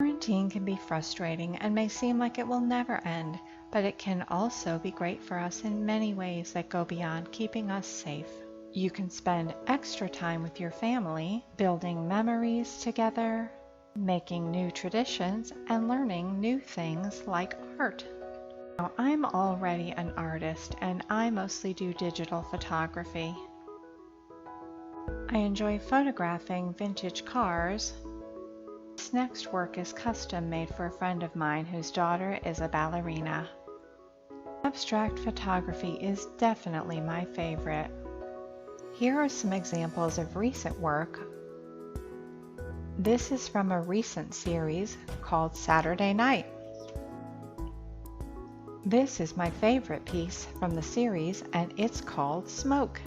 Quarantine can be frustrating and may seem like it will never end, but it can also be great for us in many ways that go beyond keeping us safe. You can spend extra time with your family, building memories together, making new traditions, and learning new things like art. Now, I'm already an artist and I mostly do digital photography. I enjoy photographing vintage cars. This next work is custom made for a friend of mine whose daughter is a ballerina. Abstract photography is definitely my favorite. Here are some examples of recent work. This is from a recent series called Saturday Night. This is my favorite piece from the series and it's called Smoke.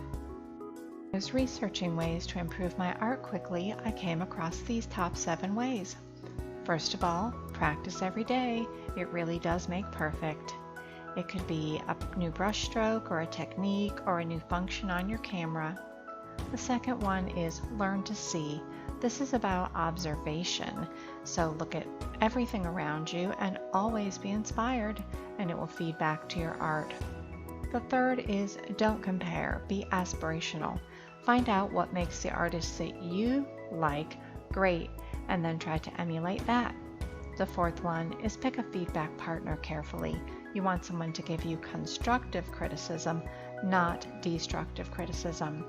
As researching ways to improve my art quickly, I came across these top 7 ways. First of all, practice every day. It really does make perfect. It could be a new brush stroke or a technique or a new function on your camera. The second one is learn to see. This is about observation. So look at everything around you and always be inspired, and it will feed back to your art. The third is don't compare, be aspirational. Find out what makes the artist that you like great and then try to emulate that. The fourth one is pick a feedback partner carefully. You want someone to give you constructive criticism, not destructive criticism.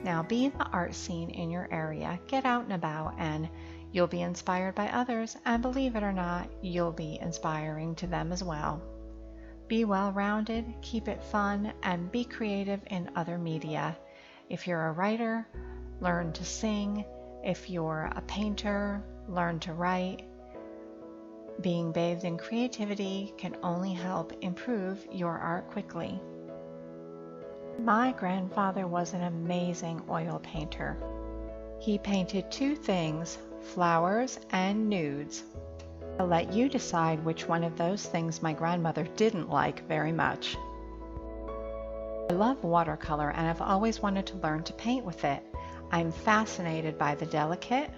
Now be in the art scene in your area, get out and about, and you'll be inspired by others, and believe it or not, you'll be inspiring to them as well. Be well-rounded, keep it fun, and be creative in other media. If you're a writer, learn to sing. If you're a painter, learn to write. Being bathed in creativity can only help improve your art quickly. My grandfather was an amazing oil painter. He painted 2 things, flowers and nudes. I'll let you decide which one of those things my grandmother didn't like very much. I love watercolor and I've always wanted to learn to paint with it. I'm fascinated by the delicate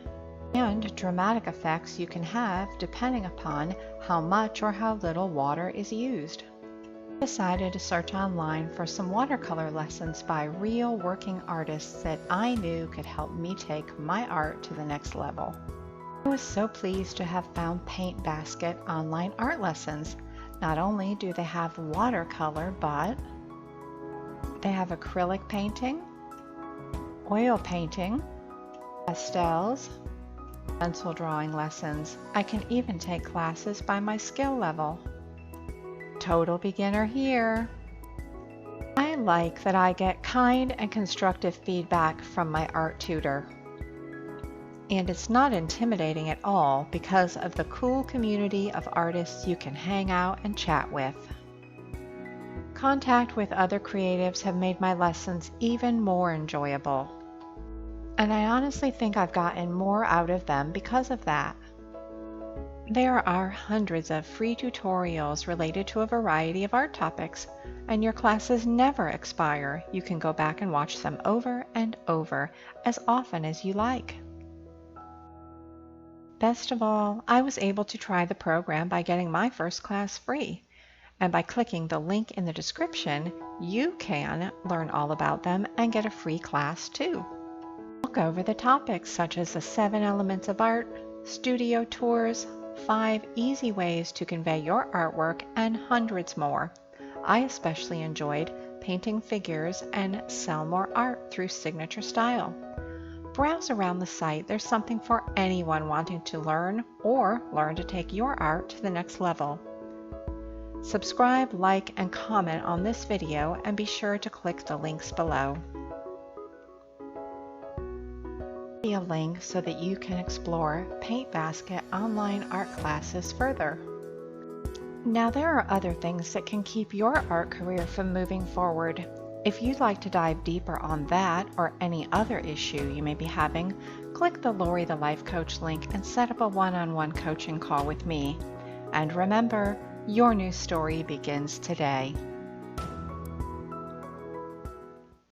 and dramatic effects you can have depending upon how much or how little water is used. I decided to search online for some watercolor lessons by real working artists that I knew could help me take my art to the next level. I was so pleased to have found Paint Basket online art lessons. Not only do they have watercolor, but they have acrylic painting, oil painting, pastels, pencil drawing lessons. I can even take classes by my skill level. Total beginner here. I like that I get kind and constructive feedback from my art tutor. And it's not intimidating at all because of the cool community of artists you can hang out and chat with. Contact with other creatives have made my lessons even more enjoyable. And I honestly think I've gotten more out of them because of that. There are hundreds of free tutorials related to a variety of art topics, and your classes never expire. You can go back and watch them over and over as often as you like. Best of all, I was able to try the program by getting my first class free. And by clicking the link in the description, you can learn all about them and get a free class too. Look over the topics such as the 7 elements of art, studio tours, 5 easy ways to convey your artwork, and hundreds more. I especially enjoyed painting figures and sell more art through Signature Style. Browse around the site. There's something for anyone wanting to learn or learn to take your art to the next level. Subscribe, like, and comment on this video, and be sure to click the links below. A link so that you can explore Paint Basket online art classes further. Now there are other things that can keep your art career from moving forward. If you'd like to dive deeper on that or any other issue you may be having, click the Lori the Life Coach link and set up a one-on-one coaching call with me. And remember, your new story begins today.